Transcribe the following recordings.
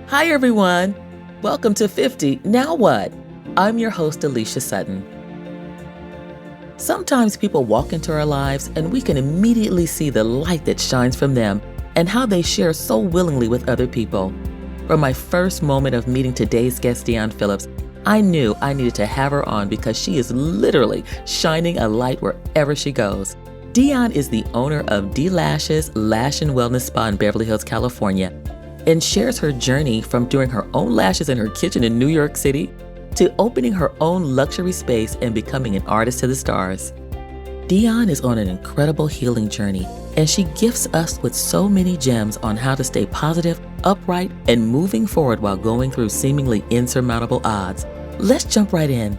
Hi, everyone. Welcome to 50 Now What? I'm your host, Alicia Sutton. Sometimes people walk into our lives and we can immediately see the light that shines from them and how they share so willingly with other people. From my first moment of meeting today's guest, Dionne Phillips, I knew I needed to have her on because she is literally shining a light wherever she goes. Dionne is the owner of Lash's Lash and Wellness Spa in Beverly Hills, California, and shares her journey from doing her own lashes in her kitchen in New York City to opening her own luxury space and becoming an artist to the stars. Dionne is on an incredible healing journey, and she gifts us with so many gems on how to stay positive, upright, and moving forward while going through seemingly insurmountable odds. Let's jump right in.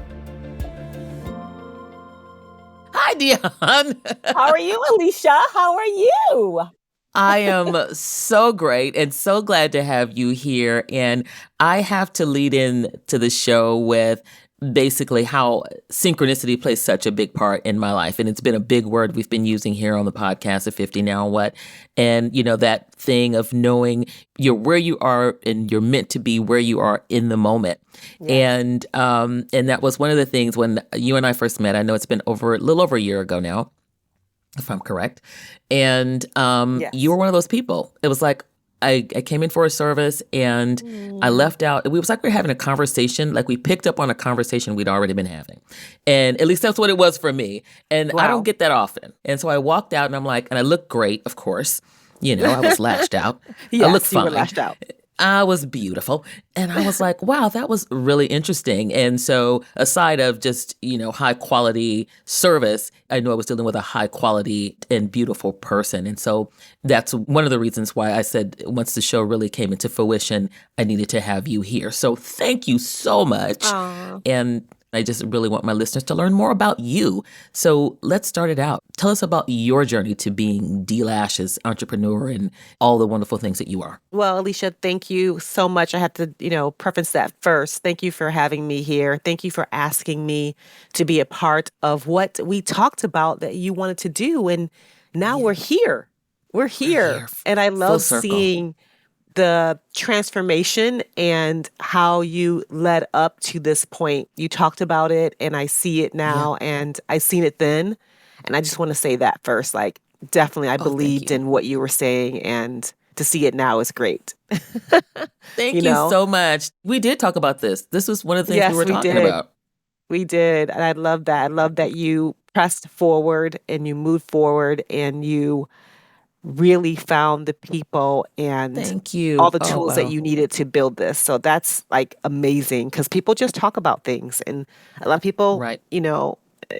Hi, Dionne. How are you, Alicia? How are you? I am so great and so glad to have you here. And I have to lead in to the show with basically how synchronicity plays such a big part in my life. And it's been a big word we've been using here on the podcast of 50 Now What? And, you know, that thing of knowing you're where you are and you're meant to be where you are in the moment. Yes. And that was one of the things when you and I first met. I know it's been a little over a year ago now, if I'm correct. And Yes. You were one of those people. It was like, I came in for a service and I left out. It was like we were having a conversation, like we picked up on a conversation we'd already been having. And at least that's what it was for me. And wow. I don't get that often. And so I walked out and I'm like, and I looked great, of course. You know, I was lashed out. Yes, I looked fine. You were lashed out. I was beautiful. And I was like, wow, that was really interesting. And so aside of just, you know, high quality service, I knew I was dealing with a high quality and beautiful person. And so that's one of the reasons why I said once the show really came into fruition, I needed to have you here. So thank you so much. Aww. And I just really want my listeners to learn more about you. So let's start it out. Tell us about your journey to being Lash's entrepreneur and all the wonderful things that you are. Well, Alicia, thank you so much. I have to, preface that first. Thank you for having me here. Thank you for asking me to be a part of what we talked about that you wanted to do. And now we're here. We're here. And I love seeing the transformation and how you led up to this point. You talked about it and I see it now and I seen it then. And I just want to say that first, like definitely I believed in what you were saying and to see it now is great. Thank you so much. We did talk about this. This was one of the things we were talking about. We did. And I love that. I love that you pressed forward and you moved forward and you really found the people and all the tools that you needed to build this. So that's like amazing because people just talk about things and a lot of people,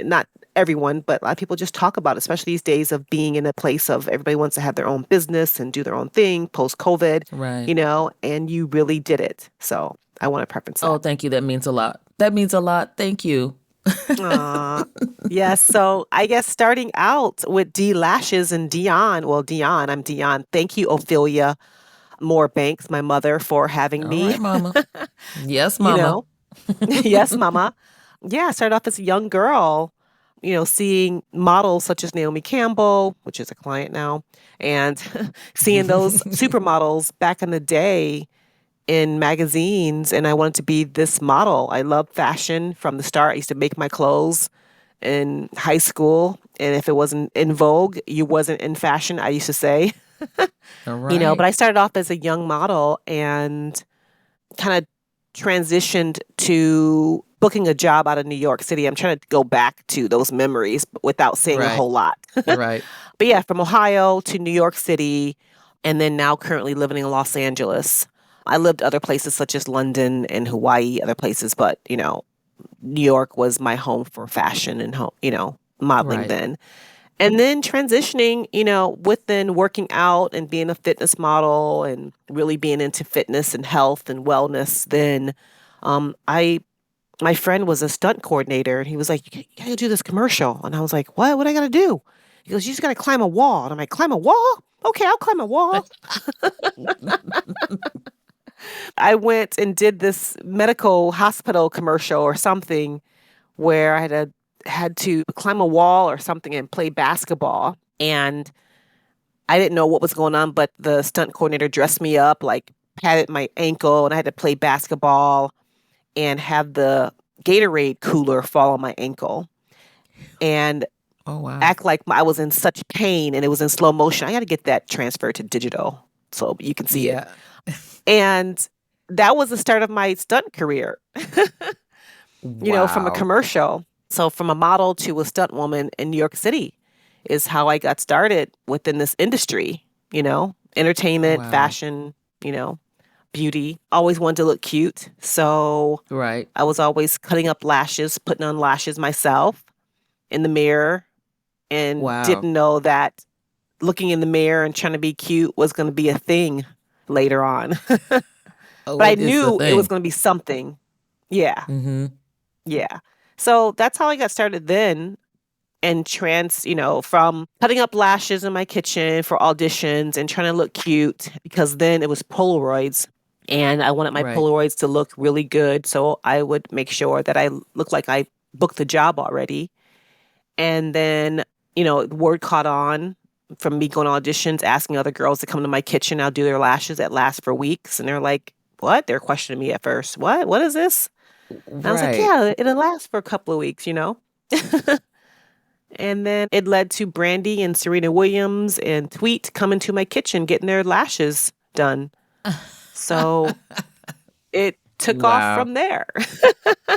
not everyone, but a lot of people just talk about it, especially these days of being in a place of everybody wants to have their own business and do their own thing post-COVID, and you really did it. So I want to preface that. Oh, thank you. That means a lot. That means a lot. Thank you. Yes. So I guess starting out with Lashes and Dionne. Well, Dionne, I'm Dionne. Thank you, Ophelia Moore Banks, my mother, for having me. All right, Mama. Yes, Mama. Yes, Mama. Yeah, I started off as a young girl, seeing models such as Naomi Campbell, which is a client now, and seeing those supermodels back in the day in magazines, and I wanted to be this model. I loved fashion from the start. I used to make my clothes in high school, and if it wasn't in vogue, you wasn't in fashion, I used to say. All right. But I started off as a young model and kind of transitioned to booking a job out of New York City. I'm trying to go back to those memories without saying a whole lot. Right. But yeah, from Ohio to New York City, and then now currently living in Los Angeles. I lived other places such as London and Hawaii, other places, but, New York was my home for fashion and, modeling then. And then transitioning, within working out and being a fitness model and really being into fitness and health and wellness, then my friend was a stunt coordinator and he was like, you gotta do this commercial. And I was like, what? What I gotta do? He goes, you just gotta climb a wall. And I'm like, climb a wall? Okay, I'll climb a wall. I went and did this medical hospital commercial or something where I had to climb a wall or something and play basketball. And I didn't know what was going on, but the stunt coordinator dressed me up like patted my ankle and I had to play basketball and have the Gatorade cooler fall on my ankle and Oh, wow. act like I was in such pain and it was in slow motion. I got to get that transferred to digital so you can see it. Yeah. And that was the start of my stunt career, from a Wow. commercial. So from a model to a stunt woman in New York City is how I got started within this industry, entertainment, Wow. fashion, you know, beauty. Always wanted to look cute. So Right. I was always cutting up lashes, putting on lashes myself in the mirror, and Wow. didn't know that looking in the mirror and trying to be cute was going to be a thing later on. But Oh, I what is the knew it was thing? going to be something. Yeah. Mm-hmm. Yeah. So that's how I got started then. And from cutting up lashes in my kitchen for auditions and trying to look cute because then it was Polaroids and I wanted my Right. Polaroids to look really good. So I would make sure that I looked like I booked the job already. And then, word caught on from me going to auditions, asking other girls to come to my kitchen. I'll do their lashes that last for weeks. And they're like, what? They're questioning me at first. What? What is this? And I was like, Right. yeah, it'll last for a couple of weeks. And then it led to Brandy and Serena Williams and Tweet coming to my kitchen getting their lashes done. So it took off Wow. from there.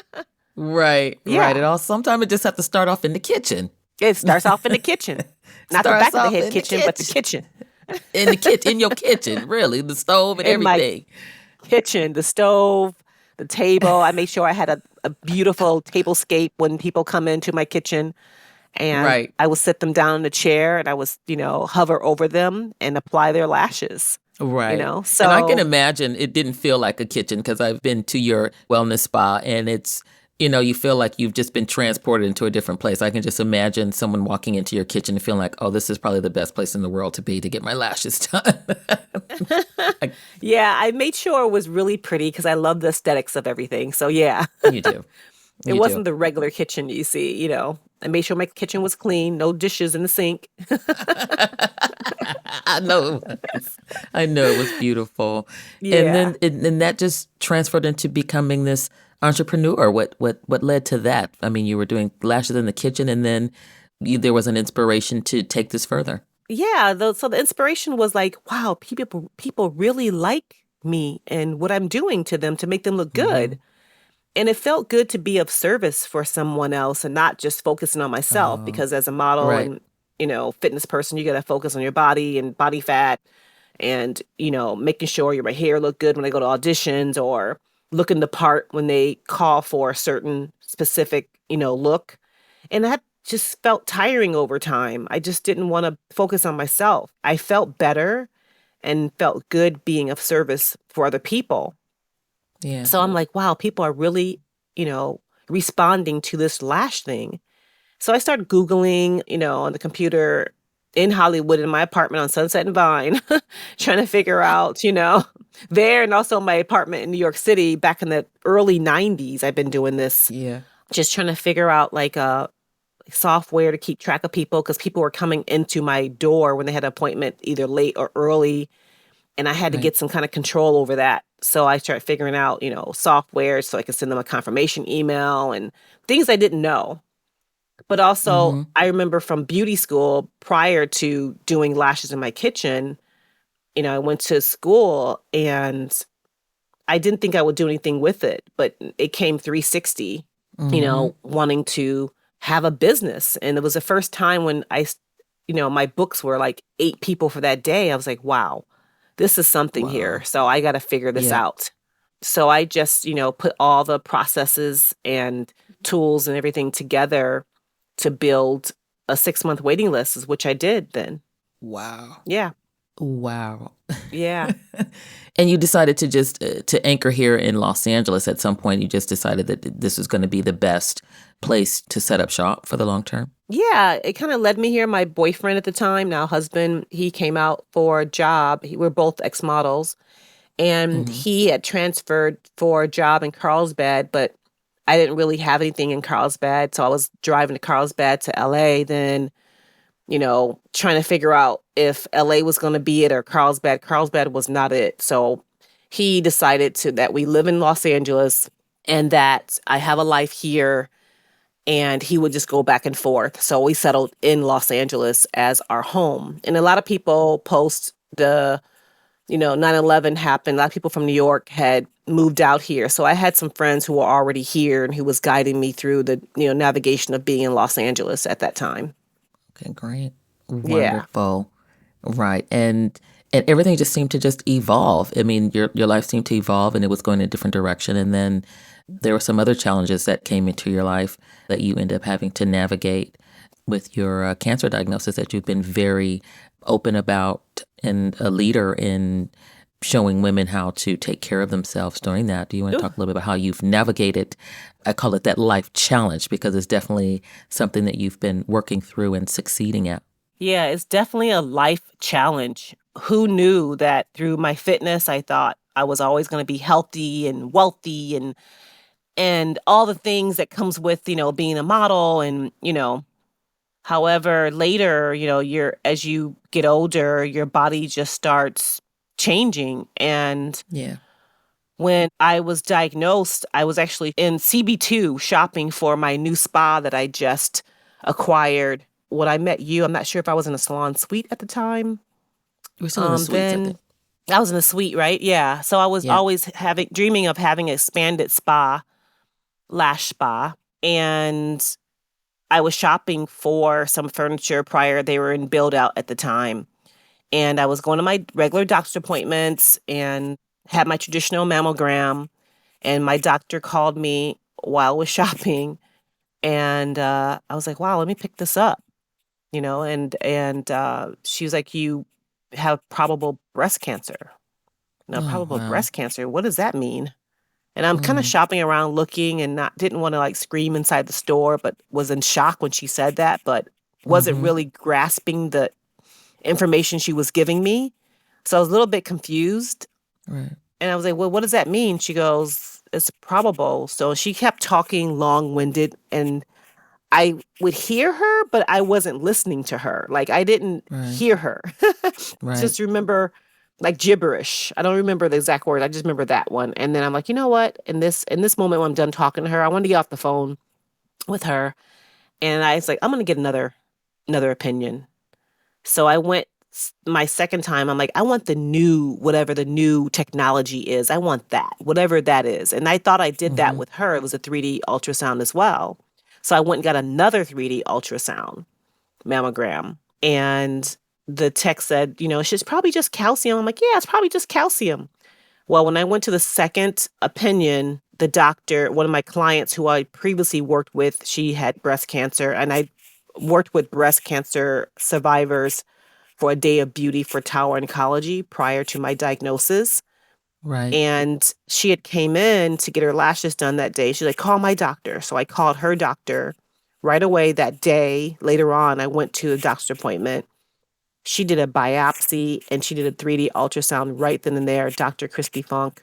Right. Right. Yeah. It all sometimes it just have to start off in the kitchen. It starts off in the kitchen. Not the Starts back of the off head in the kitchen, but the kitchen. kitchen. In the kitchen, in your kitchen, really, the stove and In my everything. kitchen, the stove, the table. I made sure I had a beautiful tablescape when people come into my kitchen. And Right. I would sit them down in a chair and I was, hover over them and apply their lashes, Right. And I can So imagine it didn't feel like a kitchen because I've been to your wellness spa and it's, you feel like you've just been transported into a different place. I can just imagine someone walking into your kitchen and feeling like, oh, this is probably the best place in the world to be to get my lashes done. I- yeah, I made sure it was really pretty because I love the aesthetics of everything. So yeah, you do. it You do. wasn't the regular kitchen you see. I made sure my kitchen was clean, no dishes in the sink. I know it was. I know it was beautiful. And Yeah. then and that just transferred into becoming this entrepreneur. What led to that? I mean, you were doing lashes in the kitchen and then there was an inspiration to take this further. Yeah, so the inspiration was like, wow, people really like me and what I'm doing to them to make them look Mm-hmm. good. And it felt good to be of service for someone else and not just focusing on myself Oh, because as a model right, and, fitness person, you got to focus on your body and body fat and, making sure your hair look good when I go to auditions or looking the part when they call for a certain specific, look. And that just felt tiring over time. I just didn't want to focus on myself. I felt better and felt good being of service for other people. yeah, So I'm like, wow, people are really, responding to this lash thing. So I started Googling, on the computer in Hollywood in my apartment on Sunset and Vine, trying to figure out, there and also my apartment in New York City back in the early 90s. I've been doing this, yeah, just trying to figure out like software to keep track of people because people were coming into my door when they had an appointment either late or early and I had to right, get some kind of control over that. So I started figuring out, software so I could send them a confirmation email and things I didn't know. But also, mm-hmm. I remember from beauty school prior to doing lashes in my kitchen, I went to school and I didn't think I would do anything with it, but it came 360, Mm-hmm. wanting to have a business. And it was the first time when my books were like 8 people for that day. I was like, wow, this is something here. Wow, So I got to figure this yeah. out. So I just, put all the processes and tools and everything together to build a 6-month waiting list, which I did then. Wow. Yeah. Wow. Yeah. And you decided to just to anchor here in Los Angeles at some point. You just decided that this was going to be the best place to set up shop for the long term. Yeah. It kind of led me here. My boyfriend at the time, now husband, he came out for a job. We're both ex-models. And Mm-hmm. he had transferred for a job in Carlsbad, but I didn't really have anything in Carlsbad. So I was driving to Carlsbad to LA, then, trying to figure out if LA was going to be it or Carlsbad. Carlsbad was not it. So he decided that we live in Los Angeles and that I have a life here, and he would just go back and forth. So we settled in Los Angeles as our home. And a lot of people post 9/11 happened. A lot of people from New York had moved out here. So I had some friends who were already here and who was guiding me through the, navigation of being in Los Angeles at that time. Okay, great. Yeah. Wonderful. Right. And everything just seemed to just evolve. I mean, your life seemed to evolve and it was going in a different direction. And then there were some other challenges that came into your life that you ended up having to navigate with your cancer diagnosis that you've been very open about and a leader in showing women how to take care of themselves during that. Do you want to talk a little bit about how you've navigated, I call it that life challenge, because it's definitely something that you've been working through and succeeding at? Yeah, it's definitely a life challenge. Who knew that through my fitness, I thought I was always going to be healthy and wealthy and all the things that comes with, being a model and, however, later, as you get older, your body just starts changing. And Yeah. when I was diagnosed, I was actually in CB2 shopping for my new spa that I just acquired. When I met you, I'm not sure if I was in a salon suite at the time. We're still in the suites, I Then think. I was in the suite, right? Yeah. So I was Yeah. always dreaming of having an expanded spa, Lash spa. And I was shopping for some furniture prior. They were in build out at the time. And I was going to my regular doctor's appointments and had my traditional mammogram. And my doctor called me while I was shopping. And I was like, wow, let me pick this up, and she was like, you have probable breast cancer. Now, Oh, probable wow. breast cancer, what does that mean? And I'm kind of Mm, shopping around looking and didn't want to like scream inside the store, but was in shock when she said that, but wasn't mm-hmm. really grasping the information she was giving me. So I was a little bit confused. Right. And I was like, well, what does that mean? She goes, it's probable. So she kept talking long winded, and I would hear her, but I wasn't listening to her. Like I didn't Right. hear her. Right. Just remember like gibberish. I don't remember the exact word. I just remember that one. And then I'm like, you know what? In this moment when I'm done talking to her, I wanted to get off the phone with her. And I was like, I'm gonna get another opinion. So I went my second time. I'm like, I want the new, whatever the new technology is. I want that, whatever that is. And I thought I did that Mm-hmm. with her. It was a 3D ultrasound as well. So I went and got another 3D ultrasound mammogram. And the tech said, it's probably just calcium. I'm like, yeah, it's probably just calcium. Well, when I went to the second opinion, the doctor, one of my clients who I previously worked with, she had breast cancer. And I worked with breast cancer survivors for a day of beauty for Tower Oncology prior to my diagnosis. Right. And she had came in to get her lashes done that day. She's like, call my doctor. So I called her doctor right away that day. Later on, I went to a doctor's appointment. She did a biopsy and she did a 3D ultrasound right then and there, Dr. Christy Funk.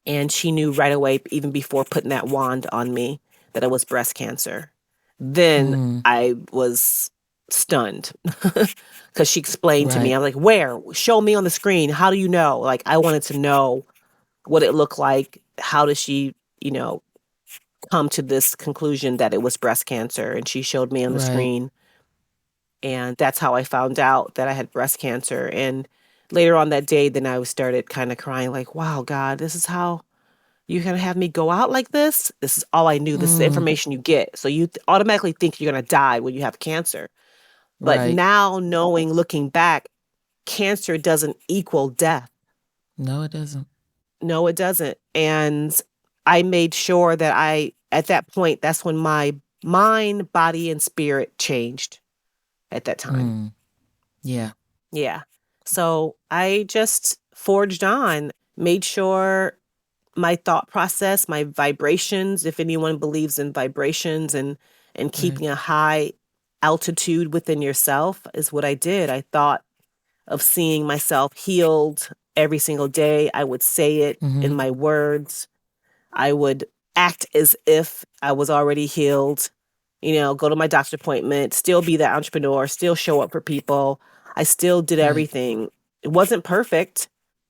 And she knew right away, even before putting that wand on me, that it was breast cancer. Then Mm, I was stunned because she explained to me, right. I was like, where? Show me on the screen. How do you know? Like, I wanted to know what it looked like. How does she, come to this conclusion that it was breast cancer? And she showed me on the Right. screen. And that's how I found out that I had breast cancer. And later on that day, then I started kind of crying, like, wow, God, this is how you're going to have me go out like this? This is all I knew. This is the Mm, information you get. So you automatically think you're going to die when you have cancer. But right. now knowing, looking back, cancer doesn't equal death. No, it doesn't. No, it doesn't. And I made sure that at that point, that's when my mind, body, and spirit changed at that time. Mm, yeah. Yeah. So I just forged on, made sure my thought process, my vibrations, if anyone believes in vibrations and Right. keeping a high altitude within yourself is what I did. I thought of seeing myself healed every single day. I would say it in Mm-hmm. my words. I would act as if I was already healed, go to my doctor's appointment, still be that entrepreneur, still show up for people. I still did Right. everything. It wasn't perfect.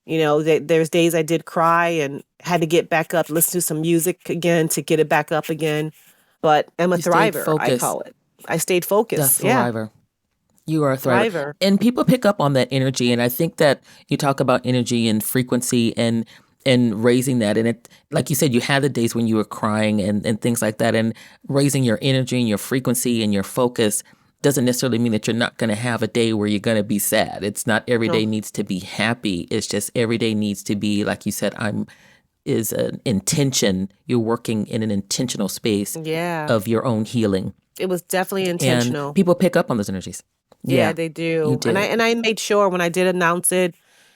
There's days I did cry and had to get back up, listen to some music again to get it back up again. But I'm a You stayed thriver, I focused. call it. I stayed The focused. Yeah, thriver. You are a thriver. thriver. And people pick up on that energy. And I think that you talk about energy and frequency and raising that. And it, like you said, you had the days when you were crying and things like that. And raising your energy and your frequency and your focus doesn't necessarily mean that you're not going to have a day where you're going to be sad. It's not every day No, needs to be happy. It's just every day needs to be, like you said, is an intention. You're working in an intentional space yeah, of your own healing. it was definitely And intentional. people pick up on those energies. Yeah, Yeah, they you do. And I do. and I made sure when I did announce it,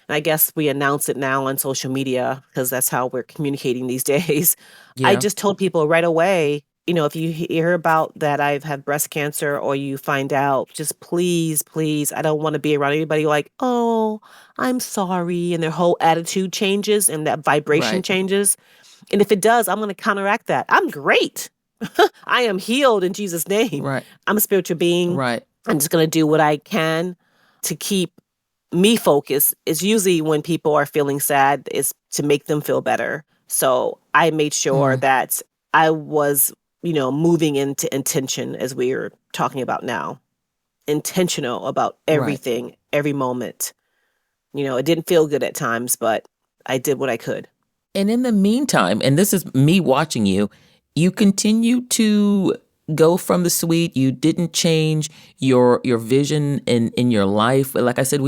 and I guess we announce it now on social media because that's how we're communicating these days. I Yeah, just told people right away, if you hear about that I've had breast cancer or you find out, just please, please, I don't want to be around anybody like, "Oh, I'm sorry," and their whole attitude changes and that vibration right, changes. And if it does, I'm going to counteract that. I'm great. I am healed in Jesus' name. right, I'm a spiritual being. right. I'm just going to do what I can to keep me focused. It's usually when people are feeling sad, is to make them feel better. So I made sure Mm, that I was, moving into intention as we are talking about now, intentional about right. everything, every moment. It didn't feel good at times, but I did what I could. And in the meantime, and this is me watching you, you continue to go from the sweet. You didn't change your vision in your life. Like I said,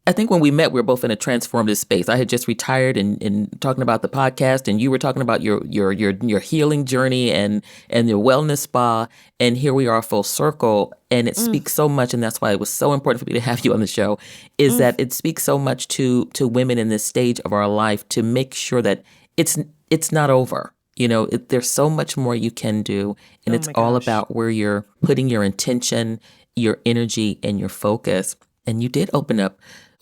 I think when we met, we were both in a transformative space. I had just retired and talking about the podcast, and you were talking about your healing journey and your wellness spa. And here we are full circle. And it Mm, speaks so much, and that's why it was so important for me to have you on the show, is mm. that it speaks so much to women in this stage of our life to make sure that it's it's not over. There's so much more you can do, and Oh it's my all gosh. about where you're putting your intention, your energy, and your focus. And you did open up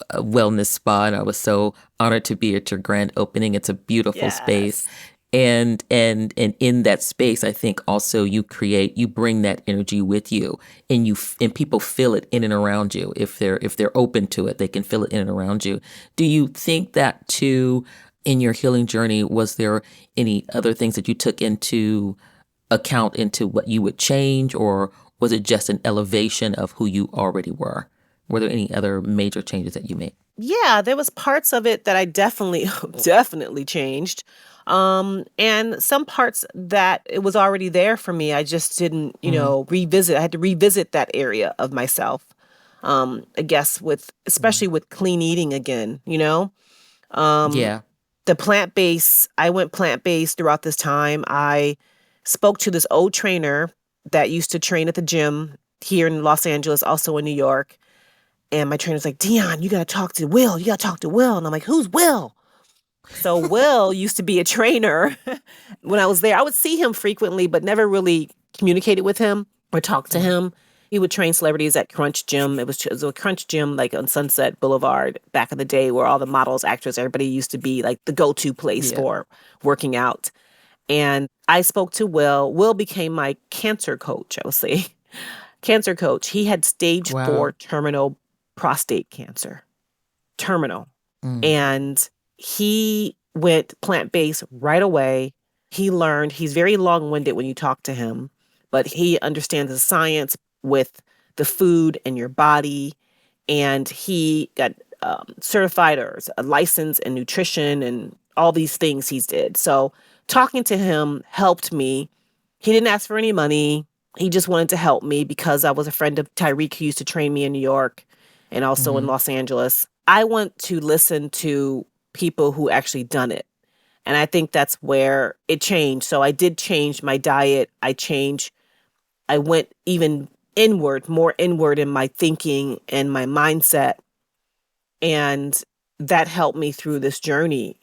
a wellness spa, and I was so honored to be at your grand opening. It's a beautiful space. Yes. And in that space, I think also you bring that energy with you, and and people feel it in and around you. If they're open to it, they can feel it in and around you. Do you think that too in your healing journey? Was there any other things that you took into account into what you would change, or was it just an elevation of who you already were? Were there any other major changes that you made? Yeah, there was parts of it that I definitely definitely changed. And some parts that it was already there for me. I just didn't, Mm, revisit. I had to revisit that area of myself. I guess mm. especially with clean eating again. Um, Yeah. the plant-based, I went plant-based throughout this time. I spoke to this old trainer that used to train at the gym here in Los Angeles, also in New York. And my trainer's like, Dionne, you gotta talk to Will. You gotta talk to Will. And I'm like, who's Will? So Will used to be a trainer when I was there. I would see him frequently, but never really communicated with him or talked to Mm. him. He would train celebrities at Crunch Gym. It was a Crunch Gym like on Sunset Boulevard back in the day where all the models, actors, everybody used to be like the go-to place Yeah. for working out. And I spoke to Will. Will became my cancer coach, I would say. Cancer coach. He had stage Wow. 4 terminal prostate cancer. Terminal. Mm. And he went plant-based right away. He learned, he's very long-winded when you talk to him, but he understands the science with the food and your body. And he got certified or a license in nutrition and all these things he did. So talking to him helped me. He didn't ask for any money. He just wanted to help me because I was a friend of Tyreek who used to train me in New York and also in Hmm. Los Angeles. I want to listen to people who actually done it. And I think that's where it changed. So I did change my diet. I went even inward, more inward in my thinking and my mindset. And that helped me through this journey.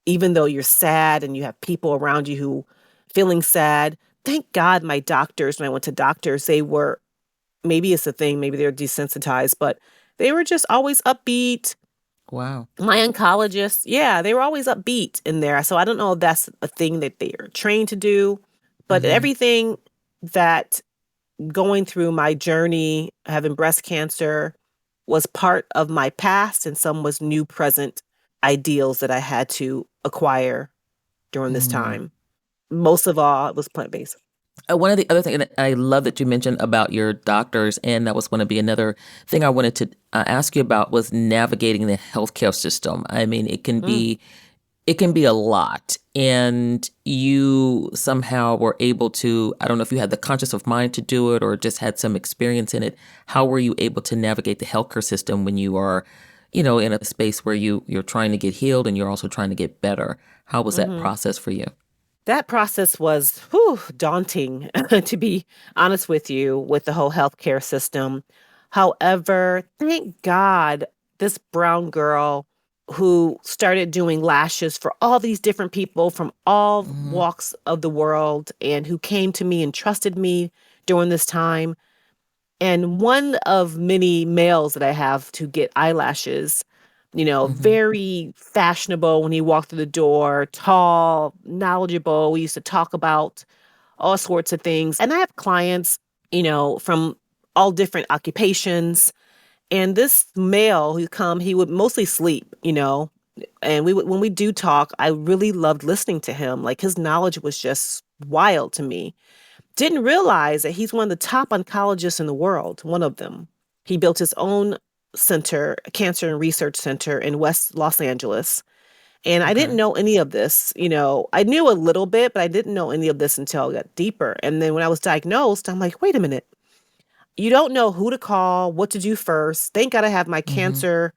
Even though you're sad and you have people around you who feeling sad, thank God my doctors, when I went to doctors, they were, maybe it's a thing, maybe they're desensitized, but they were just always upbeat. Wow. My oncologists, yeah, they were always upbeat in there. So I don't know if that's a thing that they are trained to do, but Hmm. everything that going through my journey, having breast cancer, was part of my past and some was new present. ideals that I had to acquire during this Mm. time. Most of all, it was plant-based. One of the other things, and I love that you mentioned about your doctors, and that was going to be another thing I wanted to ask you about was navigating the healthcare system. I mean, Mm. it can be a lot, and you somehow were able to. I don't know if you had the conscious of mind to do it or just had some experience in it. How were you able to navigate the healthcare system when you are, in a space where you're trying to get healed and you're also trying to get better? How was that Hmm. process for you? That process was daunting, to be honest with you, with the whole healthcare system. However, thank God this brown girl who started doing lashes for all these different people from all Mm-hmm. walks of the world and who came to me and trusted me during this time. And one of many males that I have to get eyelashes, Mm-hmm. very fashionable when he walked through the door, tall, knowledgeable. We used to talk about all sorts of things. And I have clients, from all different occupations. And this male who come, he would mostly sleep, and when we do talk, I really loved listening to him. Like his knowledge was just wild to me. Didn't realize that he's one of the top oncologists in the world, one of them. He built his own center, a cancer and research center in West Los Angeles. And I didn't Okay. know any of this. I knew a little bit, but I didn't know any of this until I got deeper. And then when I was diagnosed, I'm like, wait a minute. You don't know who to call, what to do first. Thank God I have my Mm-hmm. cancer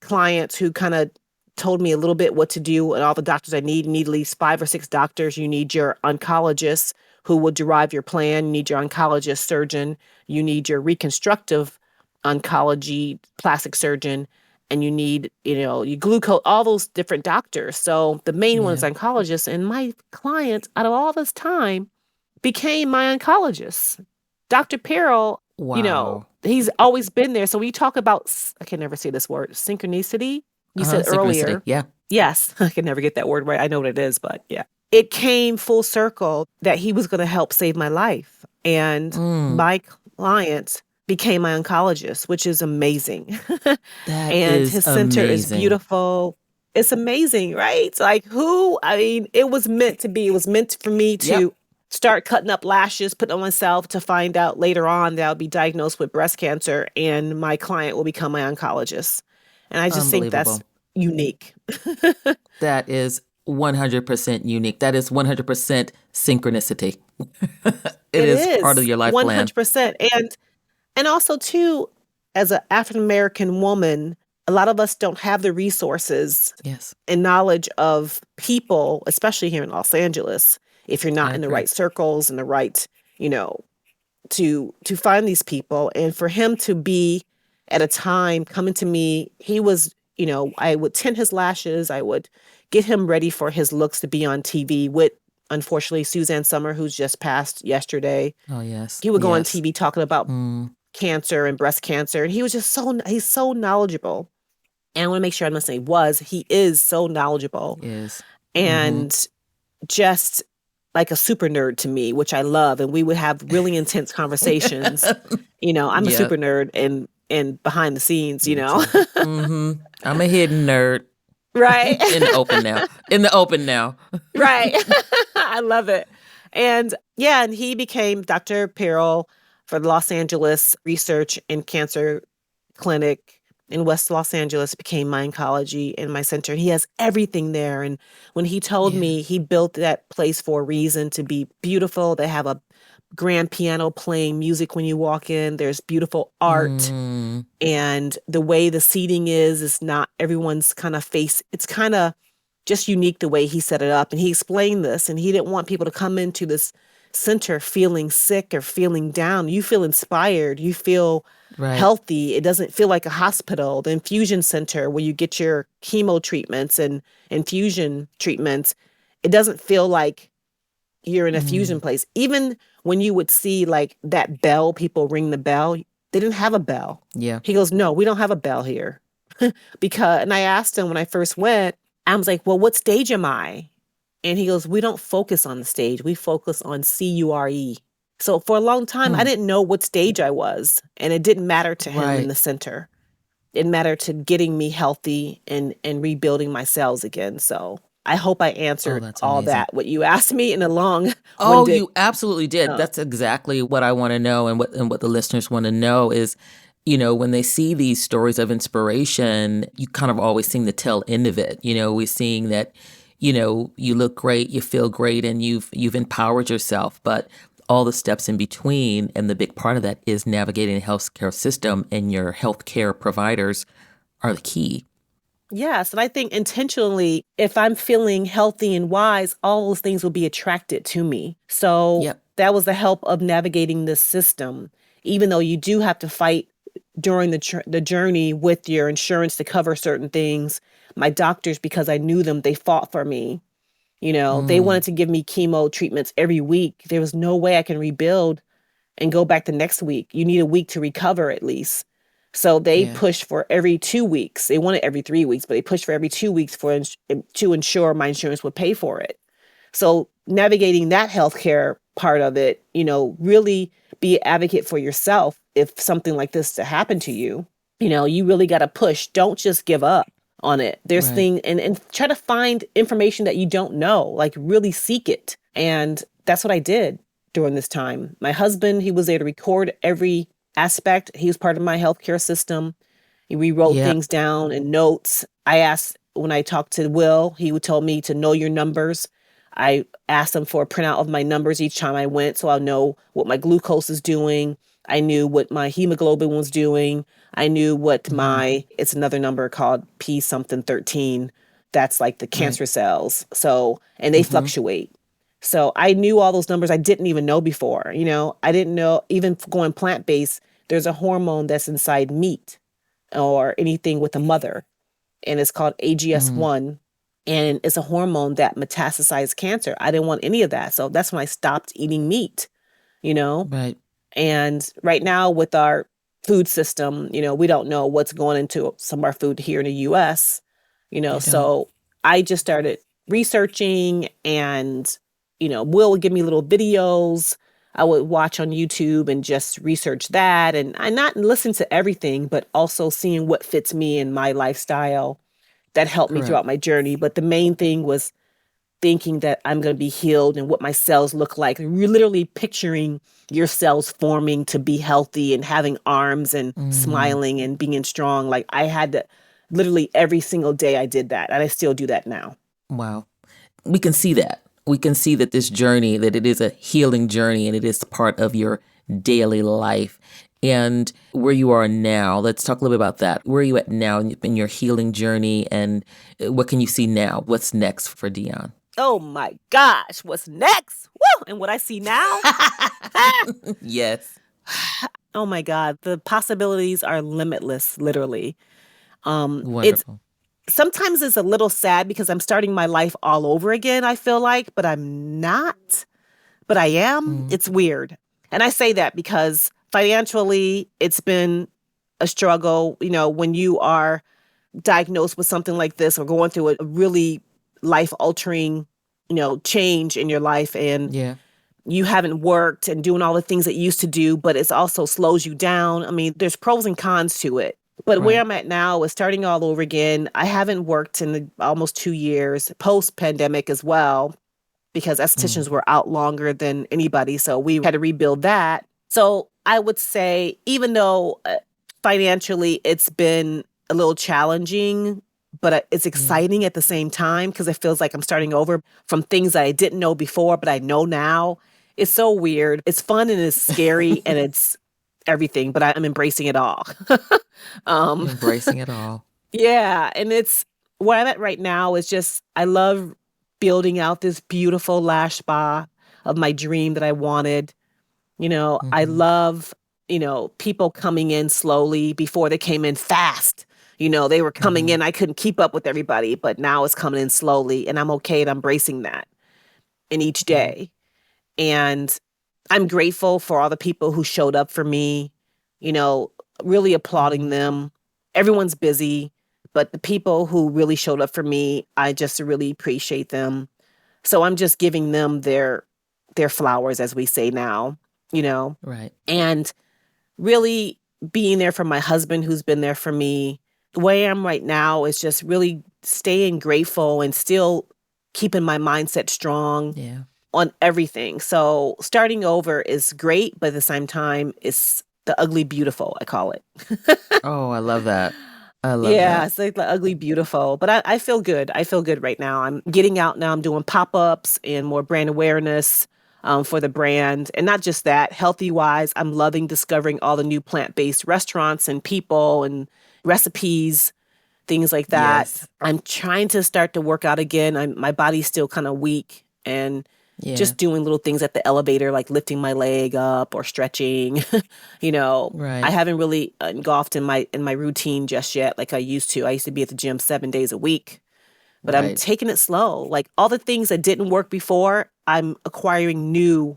clients who kind of told me a little bit what to do and all the doctors I need. You need at least 5 or 6 doctors. You need your oncologist who will derive your plan. You need your oncologist surgeon. You need your reconstructive oncology plastic surgeon. And you need, your glucose, all those different doctors. So the main one is Yeah. oncologist. And my client, out of all this time, became my oncologist. Dr. Perel, Wow. he's always been there. So we talk about, I can never say this word, synchronicity. You said Synchronicity. earlier. Yeah. Yes, I can never get that word right. I know what it is, but yeah. It came full circle that he was going to help save my life. And Mm, my client became my oncologist, which is amazing. that And is his center is amazing. beautiful. It's amazing, right? It's like I mean, it was meant to be. It was meant for me Yep. to start cutting up lashes, put on myself to find out later on that I'll be diagnosed with breast cancer and my client will become my oncologist. And I just think that's Unbelievable. unique. That is 100% unique. That is 100% synchronicity. It It is part of is your life plan. 100%. And also too, as an African American woman, a lot of us don't have the resources Yes, and knowledge of people, especially here in Los Angeles, if you're I not in the agree. right circles and the right, you know, to find these people. And for him to be at a time coming to me, he was, I would tint his lashes, I would get him ready for his looks to be on TV with, unfortunately, Suzanne Summer, who's just passed yesterday. Oh, yes. He would go on Yes. TV talking about Mm, cancer and breast cancer, and he was just he's so knowledgeable. And I want to make sure I'm not saying he is so knowledgeable is. Mm-hmm. and just like a super nerd to me, which I love. And we would have really intense conversations. I'm a Yeah, super nerd and behind the scenes, me too. Mm-hmm. I'm a hidden nerd Right. in the open now. In the open now. Right. I love it. And yeah, and he became Dr. Perel for the Los Angeles Research and Cancer Clinic in West Los Angeles, became my oncology and my center. And he has everything there. And when he told Yeah. me he built that place for a reason to be beautiful, they have a grand piano playing music when you walk in. There's beautiful art. Mm, And the way the seating is not everyone's kind of face. It's kind of just unique the way he set it up. And he explained this, and he didn't want people to come into this center feeling sick or feeling down. You feel inspired. You feel right. healthy. It doesn't feel like a hospital. The infusion center where you get your chemo treatments and infusion treatments, it doesn't feel like you're in a fusion Mm, place. Even when you would see like that bell, people ring the bell, they didn't have a bell. yeah. He goes, no, we don't have a bell here. And I asked him when I first went, I was like, well, what stage am I? And he goes, we don't focus on the stage. We focus on CURE. So for a long time, I Hmm. didn't know what stage I was, and it didn't matter to him in Right. the center. it mattered to getting me healthy and rebuilding my cells again. So I hope I Oh, answered that's all amazing. that, what you asked me in a long Oh, winded. you absolutely did. Uh, That's exactly what I want to know, and what the listeners want to know is, when they see these stories of inspiration, you kind of always seeing the tail end of it. We're seeing that, you look great, you feel great, and you've empowered yourself, but all the steps in between, and the big part of that is navigating the healthcare system, and your healthcare providers are the key. yes. And I think intentionally, if I'm feeling healthy and wise, all those things will be attracted to me. So Yep. that was the help of navigating this system. Even though you do have to fight during the journey with your insurance to cover certain things, my doctors, because I knew them, they fought for me. They wanted Mm, to give me chemo treatments every week. There was no way I can rebuild and go back the next week. You need a week to recover at least. So they yeah. pushed for every 2 weeks. They wanted every 3 weeks, but they pushed for every 2 weeks to ensure my insurance would pay for it. So navigating that healthcare part of it, really be an advocate for yourself if something like this to happen to you. You really got to push. Don't just give up on it. There's Right. thing and try to find information that you don't know, like really seek it. And that's what I did during this time. My husband, he was there to record every aspect. He was part of my healthcare system. We wrote Yep. things down in notes. I asked when I talked to Will, he would tell me to know your numbers. I asked him for a printout of my numbers each time I went so I'll know what my glucose is doing. I knew what my hemoglobin was doing. I knew what Hmm. it's another number called P something 13. That's like the Right. cancer cells. So, and they Hmm. fluctuate. So I knew all those numbers I didn't even know before. I didn't know, even going plant based, there's a hormone that's inside meat or anything with a mother, and it's called Mm, AGS1. And it's a hormone that metastasizes cancer. I didn't want any of that. So that's when I stopped eating meat, you know? right. And right now, with our food system, we don't know what's going into some of our food here in the US, You don't. so I just started researching and, Will would give me little videos. I would watch on YouTube and just research that. And I not listen to everything, but also seeing what fits me in my lifestyle that helped me Correct. throughout my journey. But the main thing was thinking that I'm going to be healed and what my cells look like. You're literally picturing your cells forming to be healthy and having arms and Mm, smiling and being strong. Like I had to literally every single day I did that. And I still do that now. wow. We can see that. We can see that this journey, that it is a healing journey, and it is part of your daily life. And where you are now, let's talk a little bit about that. Where are you at now in your healing journey, and what can you see now? What's next for Dionne? Oh my gosh, what's next? Woo! And what I see now? Yes. Oh my God, the possibilities are limitless, literally. It's Wonderful. sometimes it's a little sad because I'm starting my life all over again, I feel like, but I'm not. But I am. Mm, It's weird. And I say that because financially, it's been a struggle. When you are diagnosed with something like this or going through a really life altering, change in your life, and yeah. you haven't worked and doing all the things that you used to do, but it's also slows you down. I mean, there's pros and cons to it. But where Right. I'm at now is starting all over again. I haven't worked in almost 2 years, post pandemic as well, because Mm, estheticians were out longer than anybody. So we had to rebuild that. So I would say, even though financially it's been a little challenging, but it's yeah. exciting at the same time because it feels like I'm starting over from things that I didn't know before, but I know now. It's so weird. It's fun and it's scary and it's everything, but I'm embracing it all. um, Embracing it all. yeah, and it's where I'm at right now is just I love building out this beautiful lash spa of my dream that I wanted. I Hmm. love, people coming in slowly before they came in fast. They were coming Hmm. in, I couldn't keep up with everybody, but now it's coming in slowly and I'm okay at embracing that in each Right. day. And I'm grateful for all the people who showed up for me, you know, really applauding Hmm. them. Everyone's busy, but the people who really showed up for me, I just really appreciate them. So I'm just giving them their flowers, as we say now, you know, Right. and really. being there for my husband who's been there for me. The way I am right now is just really staying grateful and still keeping my mindset strong on everything. So starting over is great, but at the same time, it's the ugly beautiful, I call it. Oh, I love that. I love Yeah, that. it's like the ugly beautiful. But I feel good. I feel good right now. I'm getting out now. I'm doing pop-ups and more brand awareness for the brand. And not just that, healthy-wise, I'm loving discovering all the new plant-based restaurants and people and recipes, things like that. Yes. I'm trying to start to work out again. My body's still kind of weak, and Yeah. just doing little things at the elevator, like lifting my leg up or stretching. I Right. haven't really engulfed in my routine just yet like I used to. I used to be at the gym 7 days a week, but I'm Right. taking it slow. Like all the things that didn't work before, I'm acquiring new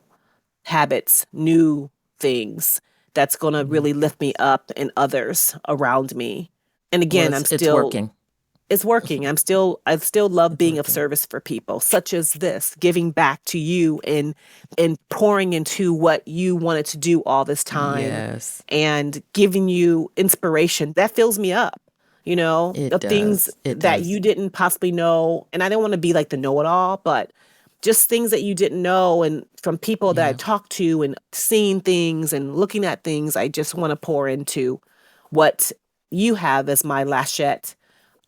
habits, new things that's going to Yeah. really lift me up and others around me. And Well, again, it's working. it's working. I still love It's being of working. service for people, such as this, giving back to you and pouring into what you wanted to do all this time Yes. and giving you inspiration. That fills me up, It of things does. It that does. you didn't possibly know. And I don't want to be like the know-it-all, but just things that you didn't know, and from people that I Yeah. talked to and seeing things and looking at things, I just want to pour into what you have as my lashette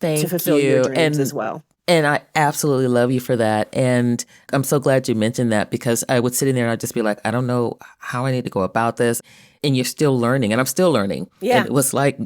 to Thank fulfill your you. dreams as well. And I absolutely love you for that. And I'm so glad you mentioned that, because I would sit in there and I'd just be like, I don't know how I need to go about this. And you're still learning, and I'm still learning. Yeah. And it was like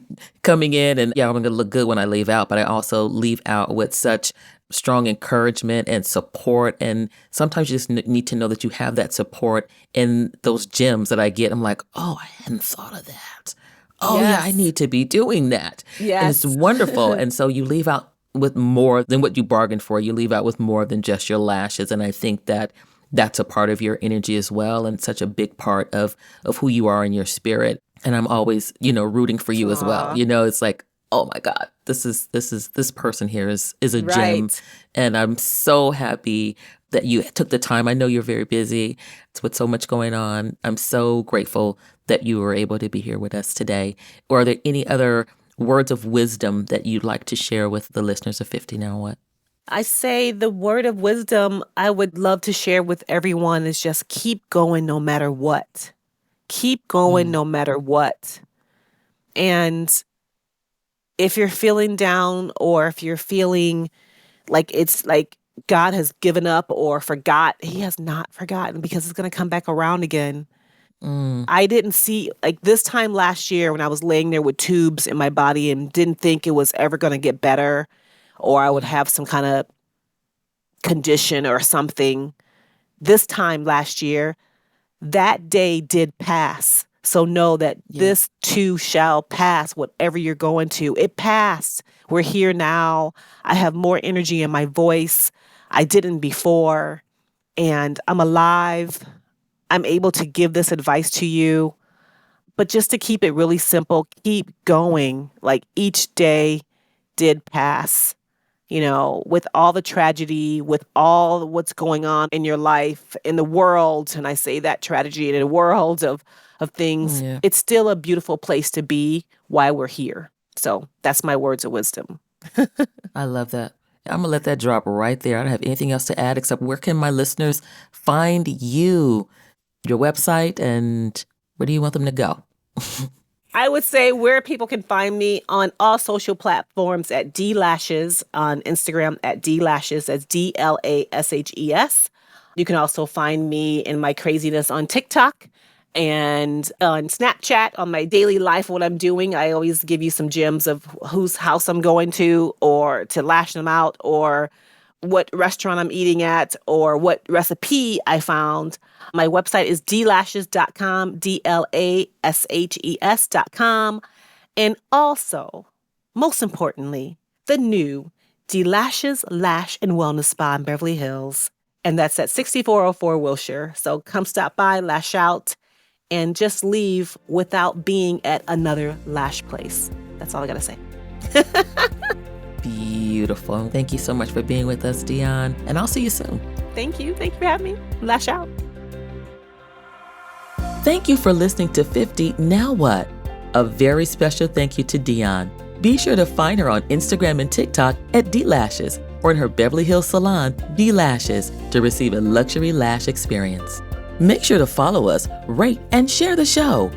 coming in and, yeah, I'm going to look good when I leave out, but I also leave out with such strong encouragement and support. And sometimes you just need to know that you have that support in those gems that I get. I'm like, oh, I hadn't thought of that. Oh, yeah, I Yes. need to be doing that. And it's Yes. wonderful. And so you leave out with more than what you bargained for. You leave out with more than just your lashes. And I think that that's a part of your energy as well, and such a big part of who you are in your spirit. And I'm always, rooting for you as well. Aw. It's like, oh my God, this person here is a gem. Right. And I'm so happy that you took the time. I know you're very busy with so much going on. I'm so grateful that you were able to be here with us today. Or are there any other words of wisdom that you'd like to share with the listeners of 50 Now What? I say the word of wisdom I would love to share with everyone is just keep going no matter what. Keep going no matter what. And if you're feeling down, or if you're feeling like it's like God has given up or forgot, he has not forgotten, because it's going to come back around again. I didn't see, like this time last year when I was laying there with tubes in my body and didn't think it was ever going to get better, or I would have some kind of condition or something. This time last year, that day did pass. So know that this too shall pass, whatever you're going to. It passed. We're here now. I have more energy in my voice. I didn't before. And I'm alive. I'm able to give this advice to you. But just to keep it really simple, keep going. Like each day did pass. With all the tragedy, with all what's going on in your life, in the world, and I say that tragedy in a world of things, Yeah. it's still a beautiful place to be while we're here. So that's my words of wisdom. I love that. I'm going to let that drop right there. I don't have anything else to add except, where can my listeners find you, your website, and where do you want them to go? I would say where people can find me on all social platforms at DLashes, on Instagram at DLashes, that's DLASHES. You can also find me in my craziness on TikTok and on Snapchat, on my daily life, what I'm doing. I always give you some gems of whose house I'm going to, or to lash them out, or what restaurant I'm eating at, or what recipe I found. My website is dlashes.com, DLASHES.com. And also, most importantly, the new DLashes Lash and Wellness Spa in Beverly Hills. And that's at 6404 Wilshire. So come stop by, lash out, and just leave without being at another lash place. That's all I got to say. Beautiful. Thank you so much for being with us, Dionne. And I'll see you soon. Thank you. Thank you for having me. Lash out. Thank you for listening to 50 Now What? A very special thank you to Dionne. Be sure to find her on Instagram and TikTok at DLashes or in her Beverly Hills salon, DLashes, to receive a luxury lash experience. Make sure to follow us, rate, and share the show.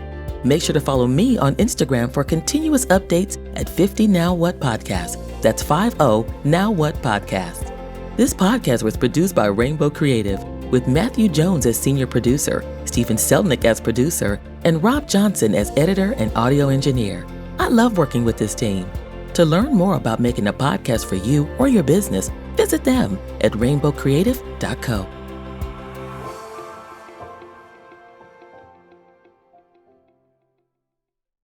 Make sure to follow me on Instagram for continuous updates at 50 Now What Podcast. That's 50 Now What Podcast. This podcast was produced by Rainbow Creative with Matthew Jones as senior producer, Stephen Selnick as producer, and Rob Johnson as editor and audio engineer. I love working with this team. To learn more about making a podcast for you or your business, visit them at rainbowcreative.co.